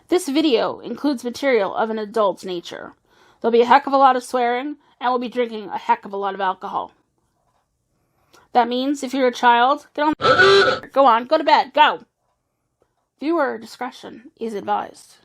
This video includes material of an adult's nature. There'll be a heck of a lot of swearing, and we'll be drinking a heck of a lot of alcohol. That means if you're a child, get on. Go on, go to bed, go! Viewer discretion is advised.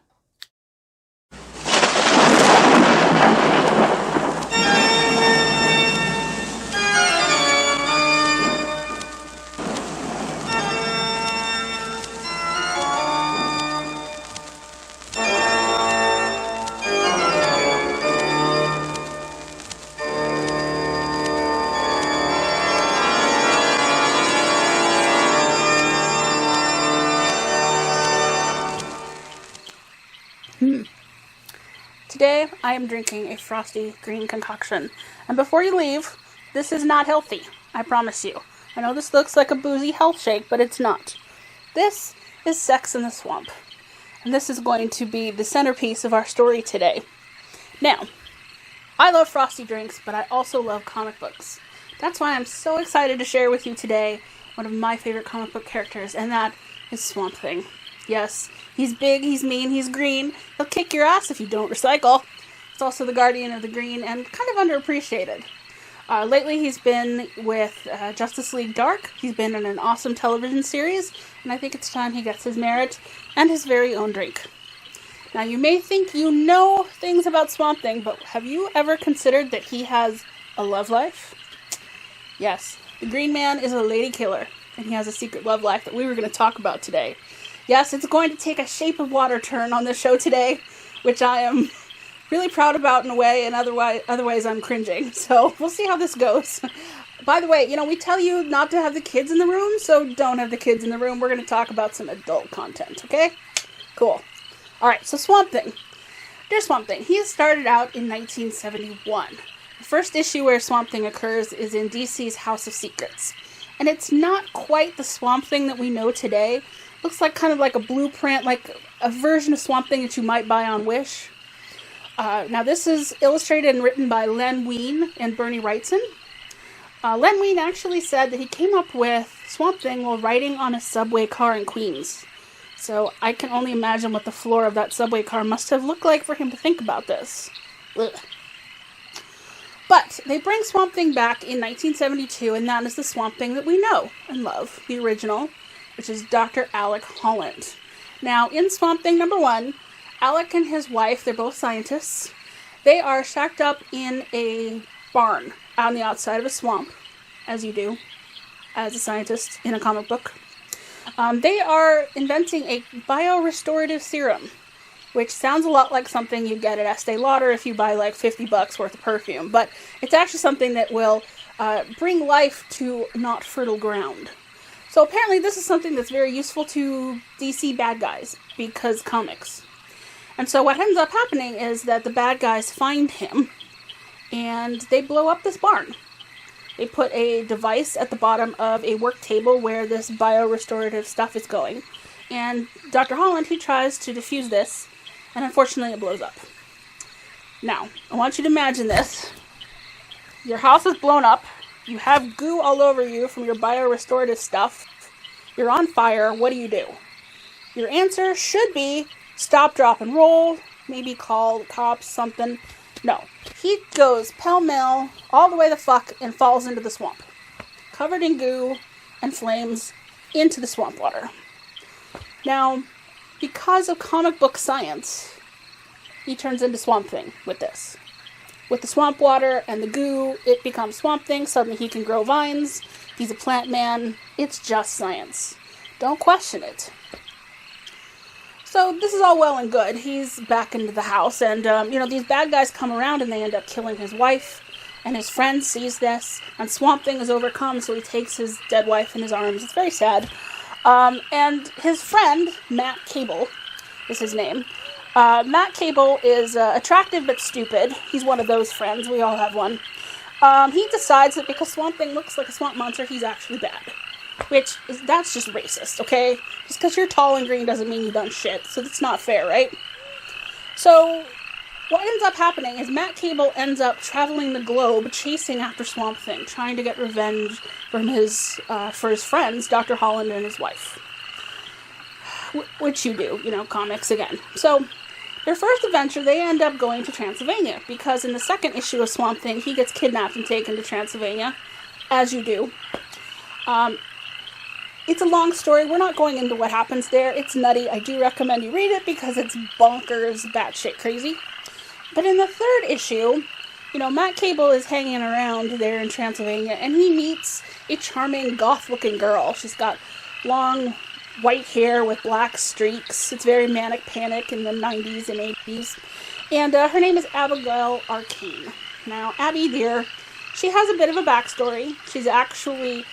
Today, I am drinking a frosty green concoction. And before you leave, this is not healthy, I promise you. I know this looks like a boozy health shake, but it's not. This is Sex in the Swamp. And this is going to be the centerpiece of our story today. Now, I love frosty drinks, but I also love comic books. That's why I'm so excited to share with you today one of my favorite comic book characters, and that is Swamp Thing. Yes, he's big, he's mean, he's green. He'll kick your ass if you don't recycle. He's also the guardian of the green and kind of underappreciated. Lately he's been with Justice League Dark. He's been in an awesome television series, and I think it's time he gets his merit and his very own drink. Now, you may think you know things about Swamp Thing, but have you ever considered that he has a love life? Yes, the Green Man is a lady killer, and he has a secret love life that we were going to talk about today. Yes, it's going to take a Shape of Water turn on this show today, which I am really proud about in a way, and otherwise I'm cringing. So we'll see how this goes. By the way, we tell you not to have the kids in the room, so don't have the kids in the room. We're going to talk about some adult content, okay? Cool. Alright, so Swamp Thing. Dear Swamp Thing, he started out in 1971. The first issue where Swamp Thing occurs is in DC's House of Secrets. And it's not quite the Swamp Thing that we know today. Looks like kind of like a blueprint, like a version of Swamp Thing that you might buy on Wish. Now this is illustrated and written by Len Wein and Bernie Wrightson. Len Wein actually said that he came up with Swamp Thing while riding on a subway car in Queens. So I can only imagine what the floor of that subway car must have looked like for him to think about this. Ugh. But they bring Swamp Thing back in 1972, and that is the Swamp Thing that we know and love, the original, which is Dr. Alec Holland. Now, in Swamp Thing #1, Alec and his wife, they're both scientists, they are shacked up in a barn on the outside of a swamp, as you do as a scientist in a comic book. They are inventing a biorestorative serum, which sounds a lot like something you get at Estee Lauder if you buy like $50 worth of perfume, but it's actually something that will bring life to not fertile ground. So apparently this is something that's very useful to DC bad guys, because comics. And so what ends up happening is that the bad guys find him, and they blow up this barn. They put a device at the bottom of a work table where this biorestorative stuff is going. And Dr. Holland, he tries to defuse this, and unfortunately it blows up. Now, I want you to imagine this. Your house is blown up. You have goo all over you from your biorestorative stuff. You're on fire. What do? Your answer should be stop, drop, and roll. Maybe call the cops, something. No. He goes pell-mell all the way the fuck and falls into the swamp. Covered in goo and flames into the swamp water. Now, because of comic book science, he turns into Swamp Thing with this. With the swamp water and the goo, it becomes Swamp Thing. Suddenly he can grow vines. He's a plant man. It's just science. Don't question it. So this is all well and good. He's back into the house, and these bad guys come around and they end up killing his wife. And his friend sees this, and Swamp Thing is overcome, so he takes his dead wife in his arms. It's very sad. And his friend, Matt Cable, is his name. Matt Cable is attractive but stupid. He's one of those friends. We all have one. He decides that because Swamp Thing looks like a swamp monster, he's actually bad. That's just racist, okay? Just because you're tall and green doesn't mean you've done shit. So that's not fair, right? So what ends up happening is Matt Cable ends up traveling the globe chasing after Swamp Thing, trying to get revenge from for his friends, Dr. Holland and his wife. which you do, comics again. So, their first adventure, they end up going to Transylvania, because in the second issue of Swamp Thing, he gets kidnapped and taken to Transylvania, as you do. It's a long story. We're not going into what happens there. It's nutty. I do recommend you read it because it's bonkers, batshit crazy. But in the third issue, Matt Cable is hanging around there in Transylvania, and he meets a charming goth-looking girl. She's got long white hair with black streaks. It's very manic panic in the 90s and 80s. And her name is Abigail Arcane. Now, Abby, dear, she has a bit of a backstory. She's actually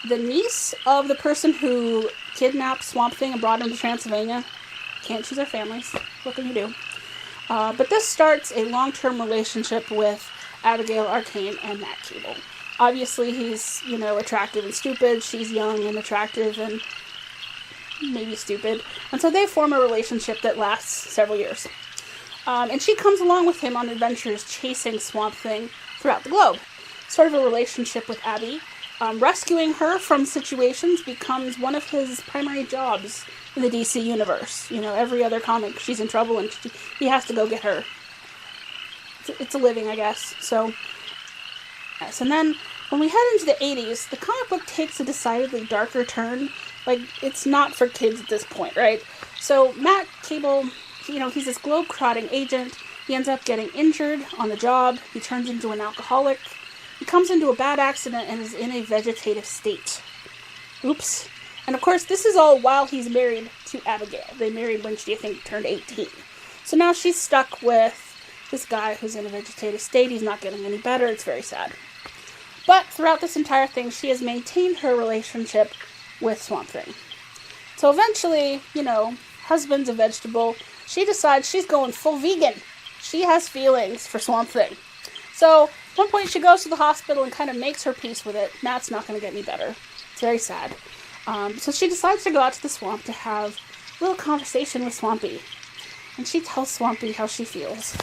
the niece of the person who kidnapped Swamp Thing and brought him to Transylvania. Can't choose our families. What can you do? But this starts a long-term relationship with Abigail Arcane and Matt Cable. Obviously, he's, attractive and stupid. She's young and attractive and maybe stupid. And so they form a relationship that lasts several years. And she comes along with him on adventures chasing Swamp Thing throughout the globe. Sort of a relationship with Abby. Rescuing her from situations becomes one of his primary jobs in the DC universe. Every other comic, she's in trouble and he has to go get her. It's a living, I guess. So, yes. And then, when we head into the 80s, the comic book takes a decidedly darker turn. It's not for kids at this point, right? So, Matt Cable, he's this globe-trotting agent. He ends up getting injured on the job. He turns into an alcoholic. He comes into a bad accident and is in a vegetative state. Oops. And of course, this is all while he's married to Abigail. They married when she, I think, turned 18. So now she's stuck with this guy who's in a vegetative state. He's not getting any better. It's very sad. But throughout this entire thing, she has maintained her relationship with Swamp Thing. So eventually, husband's a vegetable. She decides she's going full vegan. She has feelings for Swamp Thing. So, at one point she goes to the hospital and kind of makes her peace with it. Matt's not going to get any better. It's very sad. So she decides to go out to the swamp to have a little conversation with Swampy. And she tells Swampy how she feels.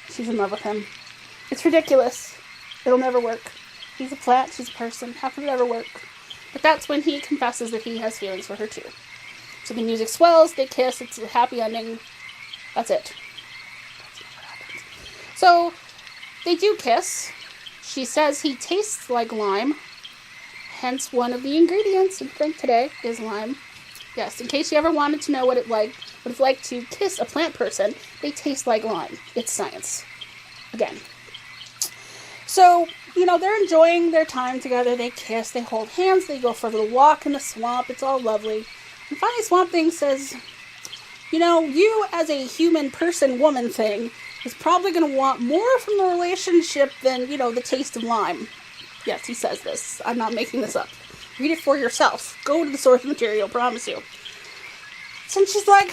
She's in love with him. It's ridiculous. It'll never work. He's a plant, she's a person. How can it ever work? But that's when he confesses that he has feelings for her too. So the music swells, they kiss, it's a happy ending. That's it. That's not what happens. So, they do kiss. She says he tastes like lime. Hence, one of the ingredients in the drink today is lime. Yes, in case you ever wanted to know what it's like to kiss a plant person, they taste like lime. It's science. Again. So, they're enjoying their time together. They kiss, they hold hands, they go for a little walk in the swamp. It's all lovely. And finally, Swamp Thing says, you as a human person woman thing is probably going to want more from the relationship than, the taste of lime. Yes, he says this. I'm not making this up. Read it for yourself. Go to the source material, promise you. So she's like,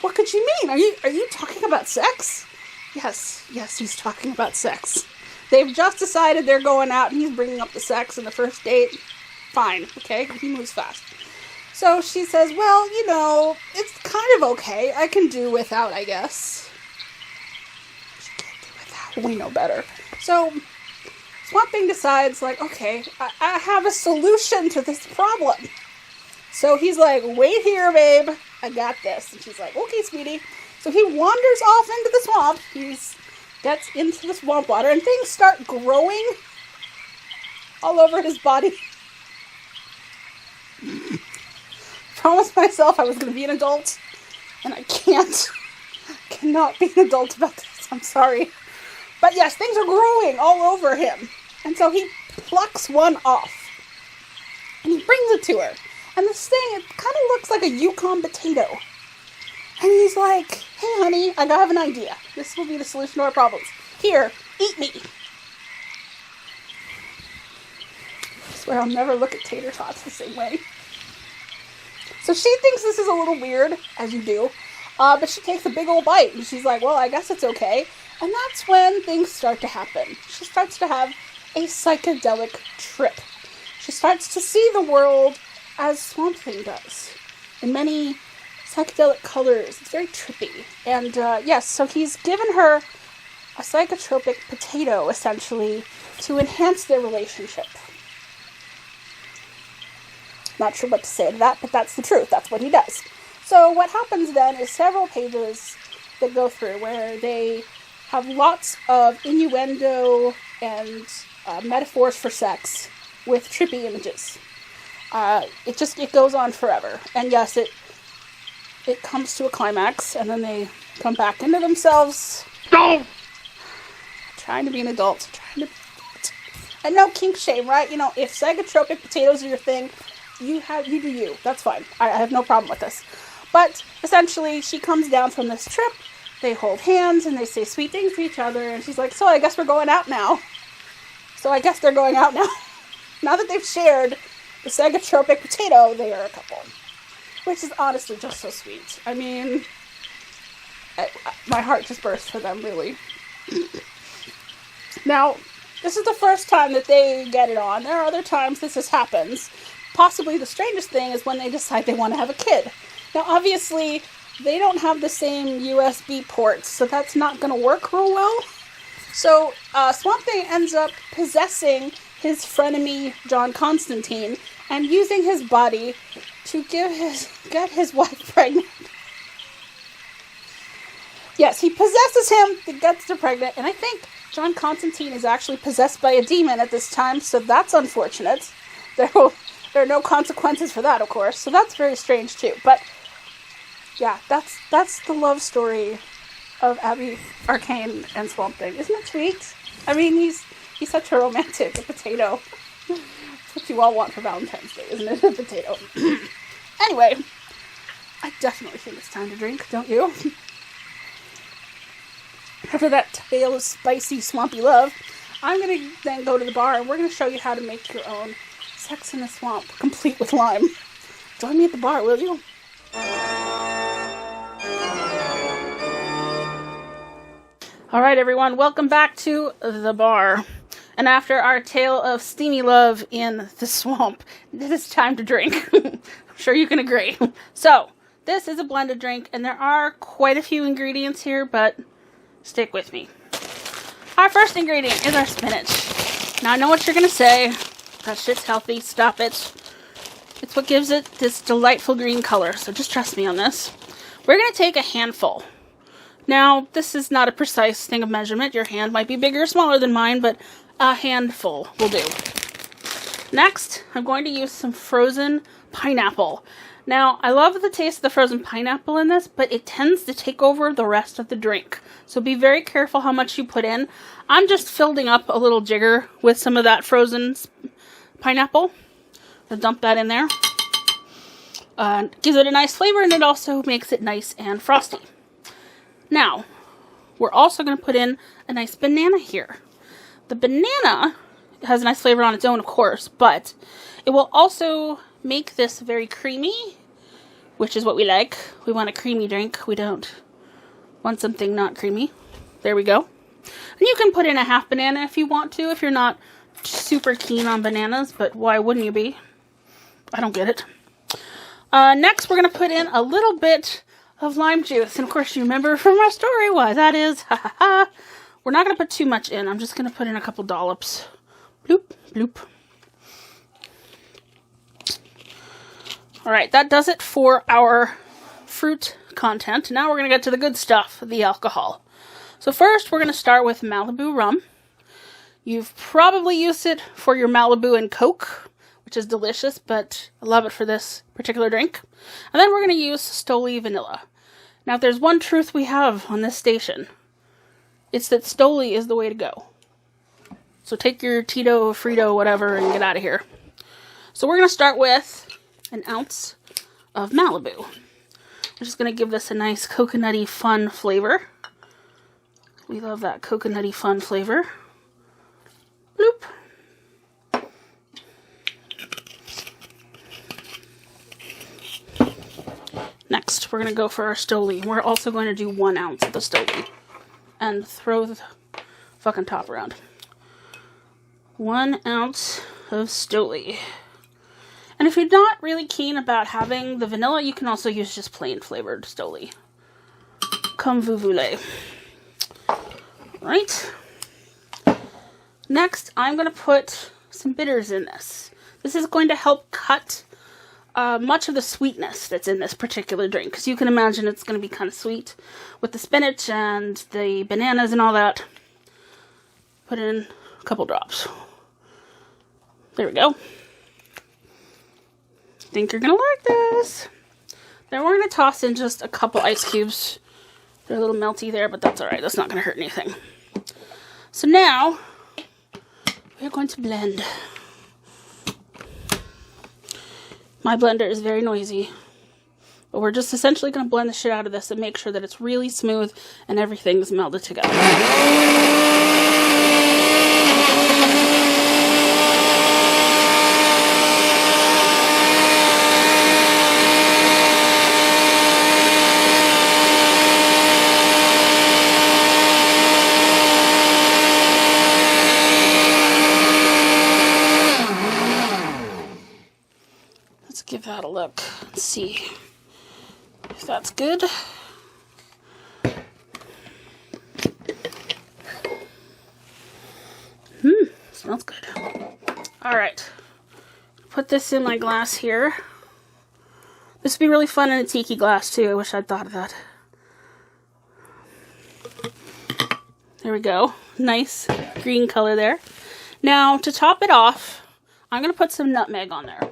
what could you mean? Are you talking about sex? Yes, he's talking about sex. They've just decided they're going out and he's bringing up the sex in the first date. Fine, okay? He moves fast. So she says, well, it's kind of okay. I can do without, I guess. She can't do without. We know better. So Swamp Thing decides, okay, I have a solution to this problem. So he's like, wait here, babe. I got this. And she's like, okay, sweetie. So he wanders off into the swamp. He gets into the swamp water, and things start growing all over his body. Promised myself I was going to be an adult, and I cannot be an adult about this. I'm sorry. But yes, things are growing all over him. And so he plucks one off. And he brings it to her. And this thing, it kind of looks like a Yukon potato. And he's like, hey honey, I have an idea. This will be the solution to our problems. Here, eat me. I swear I'll never look at tater tots the same way. So she thinks this is a little weird, as you do. But she takes a big old bite. And she's like, well, I guess it's okay. And that's when things start to happen. She starts to have a psychedelic trip. She starts to see the world as Swamp Thing does. In many psychedelic colors. It's very trippy. And yes, so he's given her a psychotropic potato, essentially, to enhance their relationship. Not sure what to say to that, but that's the truth. That's what he does. So what happens then is several pages that go through where they have lots of innuendo and metaphors for sex with trippy images. It goes on forever. And yes, it comes to a climax, and then they come back into themselves. Don't! Trying to be an adult. And no kink shame, right? You know, if psychotropic potatoes are your thing, you do you. That's fine. I have no problem with this. But essentially, she comes down from this trip. They hold hands and they say sweet things to each other. And she's like, so I guess we're going out now. So I guess they're going out now. Now that they've shared the psychotropic potato, they are a couple. Which is honestly just so sweet. I mean, my heart just burst for them, really. Now, this is the first time that they get it on. There are other times this happens. Possibly the strangest thing is when they decide they want to have a kid. Now, obviously, they don't have the same USB ports, so that's not going to work real well. So, Swamp Thing ends up possessing his frenemy, John Constantine, and using his body to get his wife pregnant. Yes, he possesses him, that gets her pregnant, and I think John Constantine is actually possessed by a demon at this time, so that's unfortunate. There are no consequences for that, of course, so that's very strange too. But yeah, that's the love story of Abby Arcane and Swamp Thing. Isn't it sweet? I mean, he's such a romantic potato. That's what you all want for Valentine's Day, isn't it? A potato. Anyway, I definitely think it's time to drink, don't you? After that tale of spicy, swampy love, I'm going to then go to the bar and we're going to show you how to make your own Sex in the Swamp, complete with lime. Join me at the bar, will you? Alright everyone, welcome back to the bar. And after our tale of steamy love in the swamp, it is time to drink. I'm sure you can agree. So, this is a blended drink, and there are quite a few ingredients here, but stick with me. Our first ingredient is our spinach. Now, I know what you're going to say. That shit's healthy. Stop it. It's what gives it this delightful green color, so just trust me on this. We're going to take a handful. Now, this is not a precise thing of measurement. Your hand might be bigger or smaller than mine, but a handful will do. Next, I'm going to use some frozen pineapple. Now, I love the taste of the frozen pineapple in this, but it tends to take over the rest of the drink. So be very careful how much you put in. I'm just filling up a little jigger with some of that frozen pineapple. I'll dump that in there. Gives it a nice flavor, and it also makes it nice and frosty. Now, we're also going to put in a nice banana here. The banana has a nice flavor on its own, of course, but it will also make this very creamy, which is what we like. We want a creamy drink. We don't want something not creamy. There we go. And you can put in a half banana if you want to, if you're not super keen on bananas, but why wouldn't you be? I don't get it. Next, we're going to put in a little bit of lime juice. And of course, you remember from our story why that is. Ha ha ha. We're not going to put too much in. I'm just going to put in a couple dollops. Bloop, bloop. Alright, that does it for our fruit content. Now we're going to get to the good stuff, the alcohol. So first, we're going to start with Malibu Rum. You've probably used it for your Malibu and Coke, which is delicious, but I love it for this particular drink. And then we're going to use Stoli Vanilla. Now, if there's one truth we have on this station, it's that Stoli is the way to go. So take your Tito, Frito, whatever, and get out of here. So we're going to start with an ounce of Malibu. I'm just going to give this a nice coconutty fun flavor. We love that coconutty fun flavor. Bloop. Next, we're going to go for our Stoli. We're also going to do 1 ounce of the Stoli. And throw the fucking top around. 1 ounce of Stoli. And if you're not really keen about having the vanilla, you can also use just plain flavored Stoli. Comme vous voulez. Right. Next, I'm going to put some bitters in this. This is going to help cut much of the sweetness that's in this particular drink, because you can imagine it's going to be kind of sweet with the spinach and the bananas and all that. Put in a couple drops. There we go. I think you're going to like this. Then we're going to toss in just a couple ice cubes. They're a little melty there, but that's alright. That's not going to hurt anything. So now, we're going to blend. My blender is very noisy. But we're just essentially going to blend the shit out of this and make sure that it's really smooth and everything's melded together. Give that a look and see if that's good. Smells good. Alright. Put this in my glass here. This would be really fun in a tiki glass too. I wish I'd thought of that. There we go. Nice green color there. Now, to top it off, I'm going to put some nutmeg on there.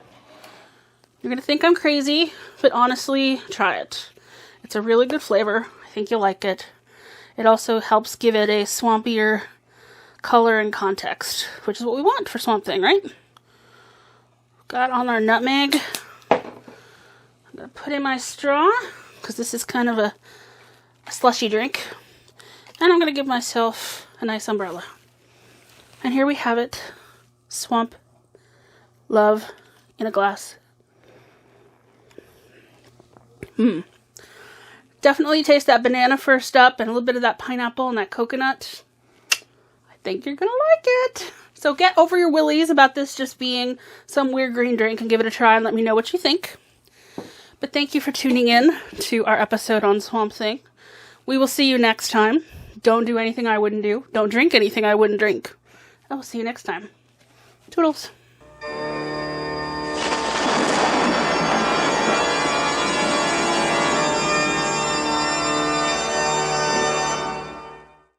You're going to think I'm crazy, but honestly, try it. It's a really good flavor. I think you'll like it. It also helps give it a swampier color and context, which is what we want for Swamp Thing, right? Got on our nutmeg. I'm going to put in my straw, because this is kind of a slushy drink. And I'm going to give myself a nice umbrella. And here we have it. Swamp Love in a glass. Definitely taste that banana first up and a little bit of that pineapple and that coconut. I think you're going to like it. So get over your willies about this just being some weird green drink and give it a try and let me know what you think. But thank you for tuning in to our episode on Swamp Thing. We will see you next time. Don't do anything I wouldn't do. Don't drink anything I wouldn't drink. I will see you next time. Toodles.